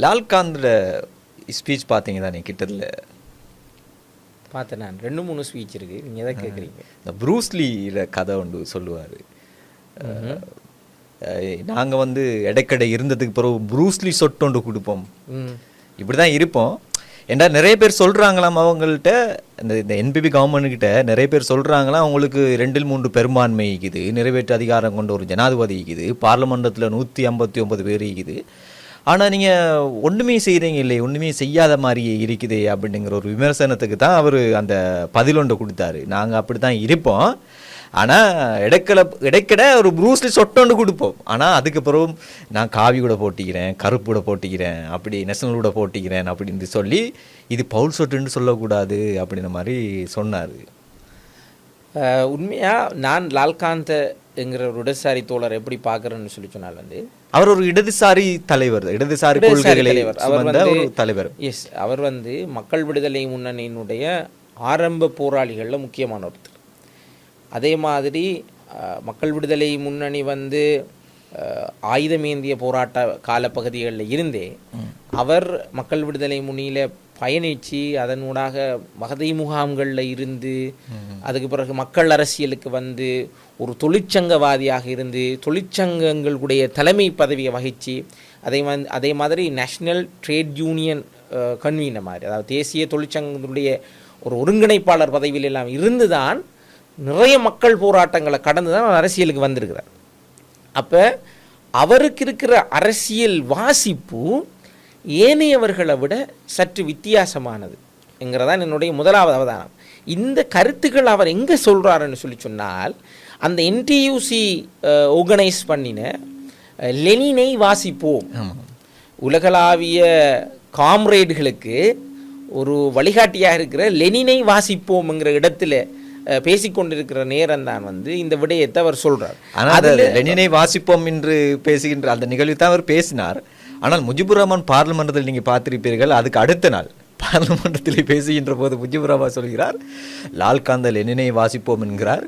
லால்காந்தில் speech பார்த்தீங்க தானே கிட்டத்தில்? பார்த்தேன் நான் 2-3 ஸ்பீச் இருக்குது. நீங்கள் எதை கேட்குறீங்க? இந்த ப்ரூஸ்லியில் கதை ஒன்று சொல்லுவார். நாங்கள் வந்து இடைக்கடை இருந்ததுக்கு பிறகு ப்ரூஸ்லி சொட்டொண்டு கொடுப்போம், இப்படி தான் இருப்போம். ஏன்னா நிறைய பேர் சொல்கிறாங்களாம் அவங்கள்ட்ட, இந்த என்பிபி கவர்மெண்ட்கிட்ட நிறைய பேர் சொல்கிறாங்களாம் அவங்களுக்கு 2-3 பெரும்பான்மை இருக்குது, நிறைவேற்று அதிகாரம் கொண்ட ஒரு ஜனாதிபதி இருக்குது, பார்லமெண்டத்தில் 159 பேர் இருக்குது, ஆனால் நீங்கள் ஒன்றுமே செய்கிறீங்க இல்லை, ஒன்றுமே செய்யாத மாதிரியே இருக்குதே அப்படிங்கிற ஒரு விமர்சனத்துக்கு தான் அவர் அந்த பதிலொன்று கொடுத்தாரு. நாங்கள் அப்படி தான் இருப்போம், ஆனால் இடைக்கடை ஒரு ப்ரூஸ்லி சொட்டொண்டு கொடுப்போம், ஆனால் அதுக்கப்புறம் நான் காவி கூட போட்டிக்கிறேன், கருப்பு கூட போட்டிக்கிறேன், அப்படி நேஷனல் கூட போட்டிக்கிறேன் அப்படின்னு சொல்லி இது பவுல் சொட்டுன்னு சொல்லக்கூடாது அப்படின்ற மாதிரி சொன்னார். உண்மையாக நான் லால்காந்த்ங்கிற ஒரு இடதுசாரி தோழர் எப்படி பார்க்குறேன்னு சொல்லி சொன்னால் வந்து அவர் ஒரு இடதுசாரி தலைவர், இடதுசாரி கொள்கைகளை சுமந்த ஒரு தலைவர். எஸ், அவர் வந்து மக்கள் விடுதலை முன்னணியினுடைய ஆரம்ப போராளிகளில் முக்கியமான ஒருத்தர். அதே மாதிரி மக்கள் விடுதலை முன்னணி வந்து ஆயுதமேந்திய போராட்ட காலப்பகுதிகளில் இருந்தே அவர் மக்கள் விடுதலை முன்னியில் பயணித்து அதனூடாக மகதை முகாம்களில் இருந்து அதுக்கு பிறகு மக்கள் அரசியலுக்கு வந்து ஒரு தொழிற்சங்கவாதியாக இருந்து தொழிற்சங்கங்களுடைய தலைமை பதவியை வகித்து அதே மாதிரி நேஷ்னல் ட்ரேட் யூனியன் கன்வீனர் மாதிரி, அதாவது தேசிய தொழிற்சங்கங்களுடைய ஒரு ஒருங்கிணைப்பாளர் பதவியில் எல்லாம் இருந்து தான் நிறைய மக்கள் போராட்டங்களை கடந்து தான் அரசியலுக்கு வந்திருக்கிறார். அப்போ அவருக்கு இருக்கிற அரசியல் வாசிப்பு ஏனையவர்களை விட சற்று வித்தியாசமானது என்கிறதான் என்னுடைய முதலாவது அவதானம். இந்த கருத்துக்கள் அவர் எங்கே சொல்கிறாருன்னு சொல்லி சொன்னால், அந்த என்டியூசி ஆர்கனைஸ் பண்ணின லெனினை வாசிப்போம், உலகளாவிய காம்ரேடுகளுக்கு ஒரு வழிகாட்டியாக இருக்கிற லெனினை வாசிப்போம்ங்கிற இடத்துல பேசிக்கொண்டிருக்கிற நேரம் தான் வந்து இந்த விடயத்தை அவர் சொல்றார். ஆனால் லெனினை வாசிப்போம் என்று பேசுகின்ற அந்த நிகழ்வு தான் அவர் பேசினார். ஆனால் முஜிபுர் ரஹ்மான் பார்லிமெண்டத்தில் நீங்கள் பார்த்திருப்பீர்கள், அதுக்கு அடுத்த நாள் பார்லிமெண்டத்தில் பேசுகின்ற போது முஜிபுர் ரஹ்மான் சொல்கிறார் லால்காந்த லெனினை வாசிப்போம் என்கிறார்.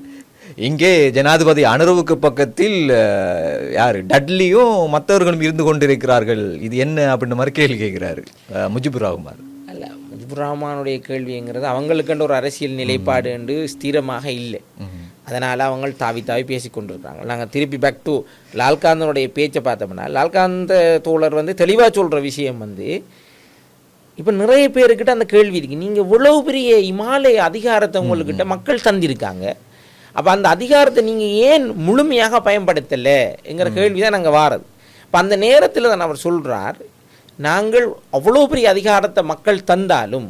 இங்கே ஜனாதிபதி அனுரவுக்கு பக்கத்தில் யார் டட்லியும் மற்றவர்களும் இருந்து கொண்டிருக்கிறார்கள், இது என்ன அப்படின்ற மாதிரி கேள்வி கேட்கிறாரு முஜிபுர் ரஹ்மான். அல்ல, முஜிபுர் ரஹ்மானுடைய கேள்விங்கிறது அவங்களுக்குன்ற ஒரு அரசியல் நிலைப்பாடு என்று ஸ்திரமாக இல்லை, அதனால் அவங்க தாவி பேசி கொண்டிருக்கிறாங்க. நாங்கள் திருப்பி பேக் டு லால்காந்தனுடைய பேச்சை பார்த்தோம்னா, லால்காந்த தோழர் வந்து தெளிவாக சொல்கிற விஷயம் வந்து, இப்போ நிறைய பேருக்கிட்ட அந்த கேள்வி இருக்குது, நீங்கள் இவ்வளவு பெரிய இமாலய அதிகாரத்தை உங்கள்கிட்ட மக்கள் தந்திருக்காங்க, அப்போ அந்த அதிகாரத்தை நீங்கள் ஏன் முழுமையாக பயன்படுத்தலைங்கிற கேள்வி தான் நாங்கள் வாரது. இப்போ அந்த நேரத்தில் தான் அவர் சொல்கிறார், நாங்கள் அவ்வளோ பெரிய அதிகாரத்தை மக்கள் தந்தாலும்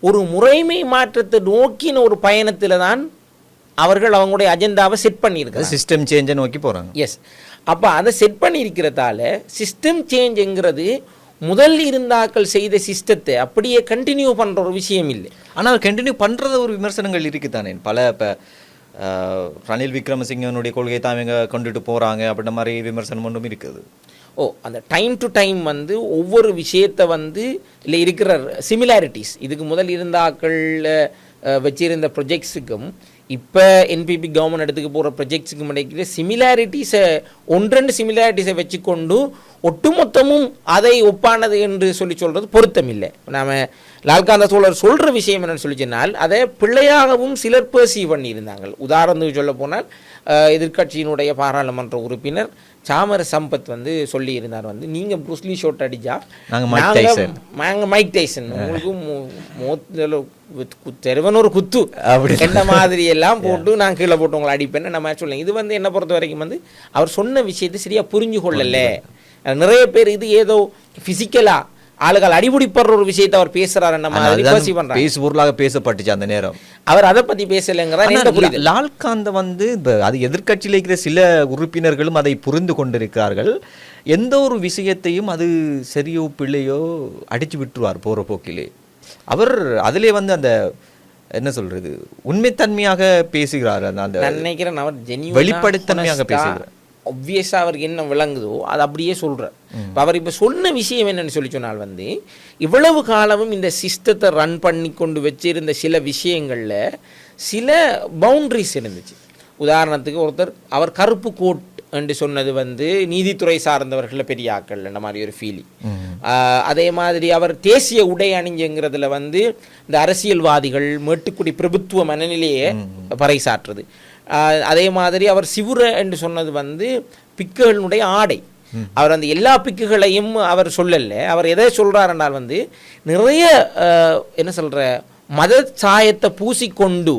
ஒரு முறைமை மாற்றத்தை நோக்கின ஒரு பயணத்தில் தான் அவர்கள் அவங்களுடைய அஜெண்டாவை செட் பண்ணியிருக்காங்க, சிஸ்டம் சேஞ்சை நோக்கி போகிறாங்க. எஸ், அப்போ அதை செட் பண்ணியிருக்கிறதால சிஸ்டம் சேஞ்சுங்கிறது முதல் இருந்தாக்கள் செய்த சிஸ்டத்தை அப்படியே கண்டினியூ பண்ணுற ஒரு விஷயம் இல்லை. ஆனால் கண்டினியூ பண்ணுறது ஒரு விமர்சனங்கள் இருக்குதானே பல. இப்போ ரணில் விக்ரமசிங்கனுடைய கொள்கை தான் இவங்க கொண்டுட்டு போகிறாங்க அப்படின்ற மாதிரி விமர்சனம் ஒன்றும் இருக்குது. அந்த டைம் டு டைம் வந்து ஒவ்வொரு விஷயத்தை வந்து இல்லை இருக்கிற சிமிலாரிட்டிஸ், இதுக்கு முதல் இருந்தாக்கள் வச்சிருந்த ப்ரொஜெக்ட்ஸுக்கும் இப்போ என்பிபி கவர்மெண்ட் எடுத்துக்க போகிற ப்ரொஜெக்ட்ஸுக்கும் கிடைக்கிற சிமிலாரிட்டிஸை ஒன்றெண்டு சிமிலாரிட்டிஸை வச்சுக்கொண்டு ஒட்டுமொத்தமும் அதை ஒப்பானது என்று சொல்கிறது பொருத்தம் இல்லை. நாம் லால்காந்த தோழர் சொல்கிற விஷயம் என்னென்னு சொல்லி சொன்னால், அதை பிள்ளையாகவும் சிலர் பர்சீவ் பண்ணியிருந்தாங்க. உதாரணத்துக்கு சொல்ல போனால் எதிர்கட்சியினுடைய பாராளுமன்ற உறுப்பினர் சாமர சம்பத் வந்து சொல்லியிருந்தார் வந்து, நீங்கள் ப்ரூஸ்லி ஷோட் அடித்தா நாங்கள் மைக் டைசன் உங்களுக்கு தெருவன் ஒரு குத்து என்ன மாதிரி எல்லாம் போட்டு நான் கீழே போட்டு உங்களை அடிப்பேன்னு நம்ம சொல்லுங்க. இது வந்து என்னை பொறுத்த வரைக்கும் வந்து அவர் சொன்ன விஷயத்தை சரியாக புரிஞ்சு கொள்ளலை. நிறைய பேர் இது ஏதோ ஃபிசிக்கலாக ஆளுகள் அடிபடிப்படுற ஒரு விஷயத்தை அவர் பேசுறாரு, பொருளாக பேசப்பட்டுச்சு அந்த நேரம். அவர் அதை பத்தி பேசலைங்கிறார். லால்காந்த வந்து அது எதிர்கட்சியில் இருக்கிற சில உறுப்பினர்களும் அதை புரிந்து கொண்டிருக்கிறார்கள். எந்த ஒரு விஷயத்தையும் அது சரியோ பிள்ளையோ அடிச்சு விட்டுருவார் போற போக்கிலே. அவர் அதிலே வந்து அந்த என்ன சொல்றது உண்மைத்தன்மையாக பேசுகிறார். அந்த நினைக்கிறேன் அவர் வெளிப்படைத்தன்மையாக பேசுகிறார். ஒப்வியஸாக அவருக்கு என்ன விளங்குதோ அது அப்படியே சொல்கிறார். இப்போ அவர் இப்போ சொன்ன விஷயம் என்னென்னு சொல்லி சொன்னால் வந்து, இவ்வளவு காலமும் இந்த சிஸ்டத்தை ரன் பண்ணி கொண்டு வச்சிருந்த சில விஷயங்களில் சில பவுண்ட்ரிஸ் இருந்துச்சு. உதாரணத்துக்கு ஒருத்தர் அவர் கருப்பு கோட் என்று சொன்னது வந்து நீதித்துறை சார்ந்தவர்கள பெரிய ஆக்கள் அந்த மாதிரி ஒரு ஃபீலிங். அதே மாதிரி அவர் தேசிய உடை அணிஞ்சுங்கிறதுல வந்து இந்த அரசியல்வாதிகள் மேட்டுக்குடி பிரபுத்துவ மனநிலையை பறைசாற்றுறது. அதே மாதிரி அவர் சிவுர என்று சொன்னது வந்து பிக்குகளுடைய ஆடை. அவர் அந்த எல்லா பிக்குகளையும் அவர் சொல்லல. அவர் எதை சொல்றார் என்றால் வந்து நிறைய என்ன சொல்ற மத சாயத்தை பூசிக்கொண்டு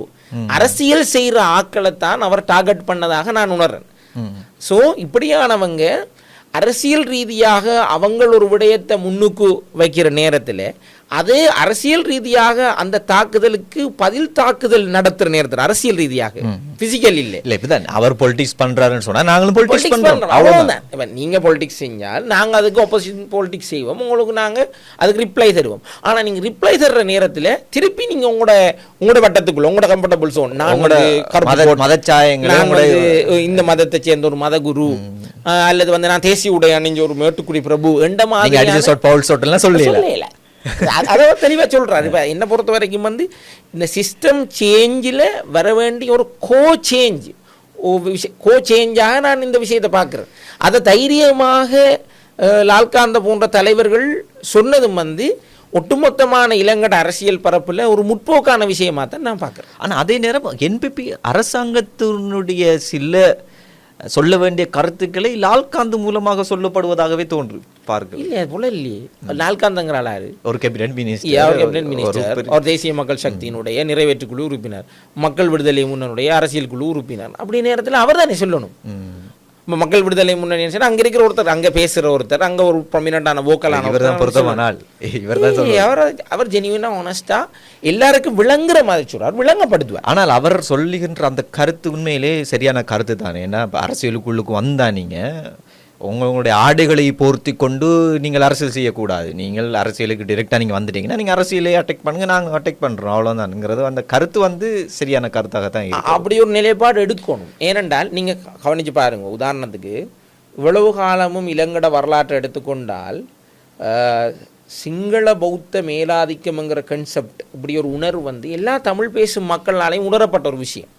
அரசியல் செய்கிற ஆக்களைத்தான் அவர் டார்கெட் பண்ணதாக நான் உணர்றேன். ஸோ இப்படியானவங்க அரசியல் ரீதியாக அவங்கள் ஒரு விடயத்தை முன்னுக்கு வைக்கிற நேரத்தில் அதே அரசியல் ரீதியாக அந்த தாக்குதலுக்கு பதில் தாக்குதல் நடத்துற நேரத்தில் அரசியல் ரீதியாக பிசிக்கல் இல்லை இப்பதான் அவர் பொலிட்டிக்ஸ் பண்றாருன்னு சொன்னா நாங்களும் பொலிட்டிக்ஸ் பண்றோம். அவ்வளவுதான். நீங்க பொலிட்டிக்ஸ் செஞ்சால் நாங்க அதுக்கு ஆப்போசிஷன் பொலிட்டிக்ஸ் செய்வோம், உங்களுக்கு நாங்க அதுக்கு ரிப்ளை தருவோம். ஆனா நீங்க ரிப்ளை தர்ற நேரத்துல திருப்பி நீங்க உங்களோட வட்டத்துக்குள்ள உங்களோட கம்ஃபர்டபுள் சோன் மதச்சாயங்கள் இந்த மதத்தை சேர்ந்த ஒரு மத குரு அல்லது வந்து நான் தேசிய உடை அணிஞ்ச ஒரு மேட்டுக்குடி பிரபு என்ற மாதிரி சொல்லல. அதை தெளிவாக சொல்கிறார். இப்போ என்னை பொறுத்த வரைக்கும் வந்து இந்த சிஸ்டம் சேஞ்சில் வர வேண்டிய ஒரு கோ சேஞ்சாக நான் இந்த விஷயத்தை பார்க்குறேன். அதை தைரியமாக லால்காந்த போன்ற தலைவர்கள் சொன்னதும் வந்து ஒட்டுமொத்தமான இளங்கட அரசியல் பரப்பில் ஒரு முற்போக்கான விஷயமாக தான் நான் பார்க்குறேன். ஆனால் அதே நேரம் என்பிபி அரசாங்கத்தினுடைய சில சொல்ல வேண்டிய கருத்துக்களை லால்காந்த் மூலமாக சொல்லப்படுவதாகவே தோன்று பார்க்க இல்லை போல இல்லையே. லால்காந்தங்கிறாரு ஒரு கேபினட் மினிஸ்டர், ஒரு தேசிய மக்கள் சக்தியினுடைய நிறைவேற்றுக்குழு உறுப்பினர், மக்கள் விடுதலை முன்னணியுடைய அரசியல் குழு உறுப்பினர். அப்படி நேரத்தில் அவர் தானே சொல்லணும். இப்போ மக்கள் விடுதலை முன்னணி அங்கே இருக்கிற ஒருத்தர், அங்கே பேசுகிற ஒருத்தர், அங்கே ஒரு ப்ரொமினண்டான வோக்கலான அவர் ஜெனியூனா ஆனஸ்டா எல்லாருக்கும் விளங்குற மாதிரி சொல்றார், விளங்கப்படுத்துவார். ஆனால் அவர் சொல்லுகின்ற அந்த கருத்து உண்மையிலே சரியான கருத்து தானே. ஏன்னா அரசியலுக்குள்ளுக்கு வந்தா நீங்க உங்களுடைய ஆடைகளை போர்த்தி கொண்டு நீங்கள் அரசியல் செய்யக்கூடாது. நீங்கள் அரசியலுக்கு டிரெக்டாக நீங்கள் வந்துட்டீங்கன்னா நீங்கள் அரசியலே அட்டாக் பண்ணுங்க, நாங்கள் அட்டாக் பண்ணுறோம், அவ்வளோதான்ங்கிறது அந்த கருத்து வந்து சரியான கருத்தாக தான் இருக்குது. அப்படி ஒரு நிலைப்பாடு எடுக்கணும். ஏனென்றால் நீங்கள் கவனித்து பாருங்கள், உதாரணத்துக்கு இவ்வளவு காலமும் இலங்கட வரலாற்றை எடுத்துக்கொண்டால் சிங்கள பௌத்த மேலாதிக்கம்ங்கிற கன்செப்ட், இப்படி ஒரு உணர்வு வந்து எல்லா தமிழ் பேசும் மக்களாலையும் உணரப்பட்ட ஒரு விஷயம்.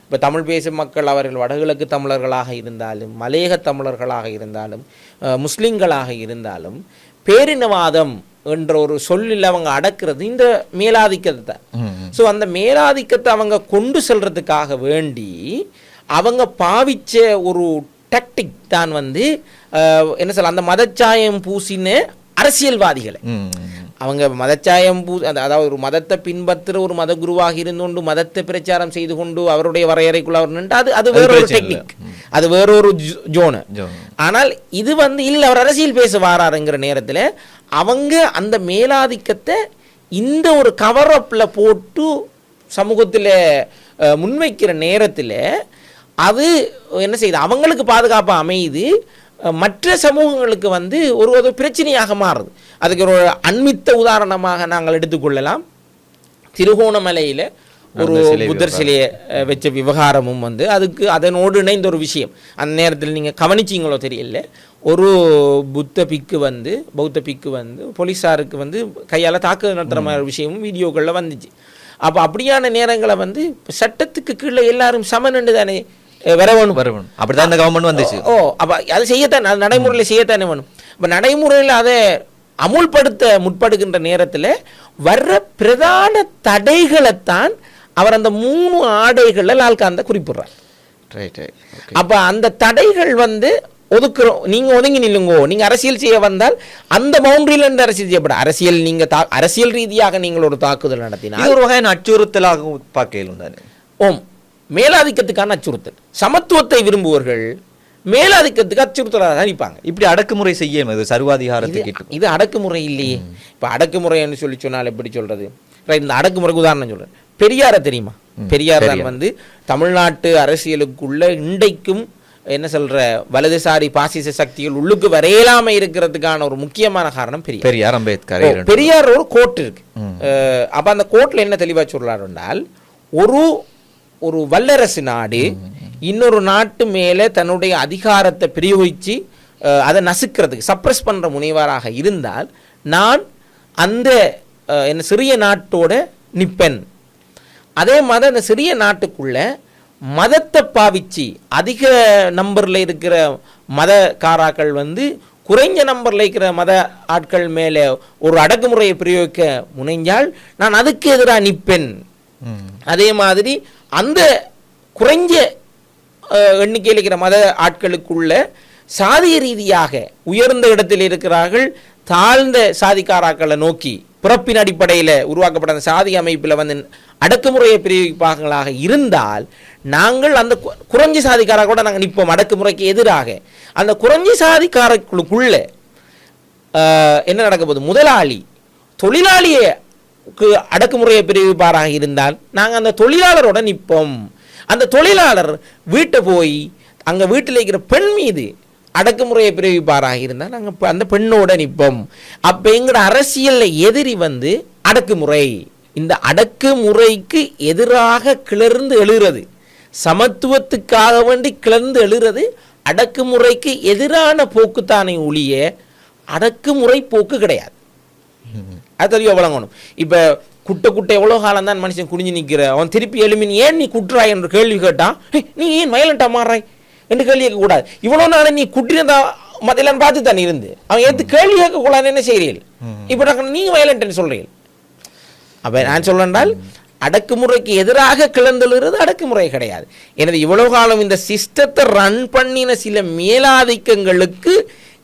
இப்போ தமிழ் பேசும் மக்கள் அவர்கள் வடகிழக்கு தமிழர்களாக இருந்தாலும், மலையக தமிழர்களாக இருந்தாலும், முஸ்லிம்களாக இருந்தாலும், பேரினவாதம் என்ற ஒரு சொல்லில் அவங்க அடக்கிறது இந்த மேலாதிக்கத்தை தான். ஸோ அந்த மேலாதிக்கத்தை அவங்க கொண்டு செல்றதுக்காக வேண்டி அவங்க பாவிச்ச ஒரு டாக்டிக் தான் வந்து என்ன சொல்ல, அந்த மதச்சாயம் பூசின அரசியல்வாதிகளை அவங்க மதச்சாயம் அதாவது ஒரு மதத்தை பின்பற்றுற ஒரு மத குருவாக இருந்து கொண்டு மதத்தை பிரச்சாரம் செய்து கொண்டு அவருடைய வரையறைக்குள்ள அவர் நின்று அது வேறொரு டெக்னிக், அது வேறொரு ஜோனு. ஆனால் இது வந்து இல்லை, அவர் அரசியல் பேச வாராருங்கிற நேரத்தில் அவங்க அந்த மேலாதிக்கத்தை இந்த ஒரு கவரப்பில் போட்டு சமூகத்தில் முன்வைக்கிற நேரத்தில் அது என்ன செய்யுது, அவங்களுக்கு பாதுகாப்பாக அமையுது, மற்ற சமூகங்களுக்கு வந்து ஒரு பிரச்சனையாக மாறுது. அதுக்கு ஒரு அண்மித்த உதாரணமாக நாங்கள் எடுத்துக்கொள்ளலாம். திருகோணமலையில் ஒரு புத்தர் சிலையை வச்ச விவகாரமும் வந்து அதுக்கு அதனோடு இணைந்த ஒரு விஷயம். அந்த நேரத்தில் நீங்கள் கவனிச்சிங்களோ தெரியல, ஒரு பௌத்த பிக்கு வந்து போலீஸாருக்கு வந்து கையால் தாக்குதல் நடத்துகிற மாதிரி விஷயமும் வீடியோக்களில் வந்துச்சு. அப்போ அப்படியான நேரங்களை வந்து சட்டத்துக்கு கீழே எல்லாரும் சமனண்டு தானே வரணும். அப்படிதான் இந்த கவர்மெண்ட் வந்துச்சு. அப்போ அது செய்யத்தான், நடைமுறையில் செய்யத்தானே வேணும். இப்போ நடைமுறையில் அதை அமுல்படுத்த முற்படுகின்ற நேரத்தில் வர்ற பிரதான தடைகளைத்தான் அவர் அந்த 3 ஆடைகளில் லால்காந்த குறிப்பிடுறார். அப்போ அந்த தடைகள் வந்து ஒதுக்குறோம், நீங்கள் ஒதுங்கி நில்லுங்கோ, நீங்கள் அரசியல் செய்ய வந்தால் அந்த பவுண்டரியில் இருந்து அரசியல் செய்யப்பட அரசியல் நீங்கள் அரசியல் ரீதியாக நீங்கள் ஒரு தாக்குதல் நடத்தினால் ஒரு வகையான அச்சுறுத்தலாக பார்க்கலும் தானே. மேலாதிக்கத்துக்கான அச்சுறுத்தல். சமத்துவத்தை விரும்புவர்கள் மேலாதிக்கத்துக்கு அச்சுறுத்தலாக தான் இருப்பாங்க. இப்படி அடக்குமுறை செய்ய சர்வாதிகாரத்துக்கு இது அடக்குமுறை இல்லையே. இப்போ அடக்குமுறைன்னு சொன்னால் எப்படி சொல்றது? இந்த அடக்குமுறைக்கு உதாரணம் சொல்றேன். பெரியாரை தெரியுமா? பெரியார் தான் வந்து தமிழ்நாட்டு அரசியலுக்குள்ள இன்றைக்கும் என்ன சொல்ற வலதுசாரி பாசிச சக்திகள் உள்ளுக்கு வரையலாம இருக்கிறதுக்கான ஒரு முக்கியமான காரணம் பெரியார், அம்பேத்கர். பெரியார் ஒரு கோட் இருக்கு. அப்ப அந்த கோட்ல என்ன தெளிவா சொல்றாரு என்றால், ஒரு வல்லரசு நாடு இன்னொரு நாட்டு மேலே தன்னுடைய அதிகாரத்தை பிரயோகித்து அதை நசுக்கிறதுக்கு சப்ரஸ் பண்ணுற முனைவராக இருந்தால் நான் அந்த என்ன சிறிய நாட்டோட நிப்பேன். அதே மாதிரி அந்த சிறிய நாட்டுக்குள்ள மதத்தை பாவிச்சு அதிக நம்பரில் இருக்கிற மதக்காராக்கள் வந்து குறைஞ்ச நம்பரில் இருக்கிற மத ஆட்கள் மேலே ஒரு அடக்குமுறையை பிரயோகிக்க முனைஞ்சால் நான் அதுக்கு எதிராக நிற்பேன். அதே மாதிரி அந்த குறைஞ்ச எண்ணிக்கையில் இருக்கிற மத ஆட்களுக்குள்ள சாதிய ரீதியாக உயர்ந்த இடத்தில் இருக்கிறார்கள் தாழ்ந்த சாதிக்காராக்களை நோக்கி பிறப்பின் அடிப்படையில் உருவாக்கப்பட்ட அந்த சாதி அமைப்பில் வந்து அடக்குமுறையை பிரயோகிப்பார்களாக இருந்தால் நாங்கள் அந்த குறைஞ்ச சாதிக்காராக கூட நாங்கள் நிற்போம். அடக்குமுறைக்கு எதிராக அந்த குறைஞ்ச சாதிக்காரர்களுக்குள்ள என்ன நடக்க போகுது, முதலாளி தொழிலாளியை அடக்குமுறையை பிரயோகிப்பாராக இருந்தால் நாங்கள் அந்த தொழிலாளரோட நிற்போம். அந்த தொழிலாளர் வீட்டை போய் அங்கே வீட்டில் இருக்கிற பெண் மீது அடக்குமுறையை பிரயோகிப்பாராக இருந்தால் நாங்கள் அந்த பெண்ணோட நிற்போம். அப்போ எங்களோட அரசியலில் எதிரி வந்து அடக்குமுறை. இந்த அடக்குமுறைக்கு எதிராக கிளர்ந்து எழுகிறது, சமத்துவத்துக்காக வேண்டி கிளர்ந்து எழுகிறது அடக்குமுறைக்கு எதிரான போக்குத்தானே ஒழிய அடக்குமுறை போக்கு கிடையாது. அது தெளிவாக வழங்கணும். இப்போ குட்டை எவ்வளோ காலம் தான் மனுஷன் குடிஞ்சு நிற்கிற, அவன் திருப்பி எழுமின் ஏன் நீ குட்டுறாய் என்று கேள்வி கேட்டான், நீ ஏன் வயலண்ட்டாக மாறுறாய் என்று கேள்வி கேட்கக்கூடாது. இவ்வளோ நாள் நீ குட்டிருந்தா மதியெல்லாம் பார்த்து தானே இருந்து அவன் எடுத்து கேள்வி கேட்கக்கூடாது என்ன செய்கிறீர்கள், இப்போ நீங்கள் வயலண்ட்னு சொல்கிறீர்கள். அப்போ நான் சொல்றேன்னால் அடக்குமுறைக்கு எதிராக கிளந்தெழுகிறது அடக்குமுறை கிடையாது. எனவே இவ்வளவு காலம் இந்த சிஸ்டத்தை ரன் பண்ணின சில மேலாதிக்கங்களுக்கு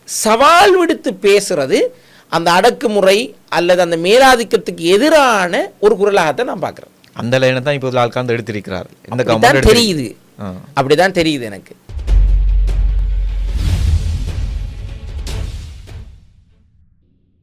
சவால் விடுத்து பேசுறது அந்த அடக்குமுறை அல்லது அந்த மேலாதிக்கத்துக்கு எதிரான ஒரு குரலாகத்தான் நான் பார்க்குறேன். அந்த லைனை தான் இப்போ ஆட்காந்து எடுத்திருக்கிறார். தெரியுது, அப்படிதான் தெரியுது எனக்கு.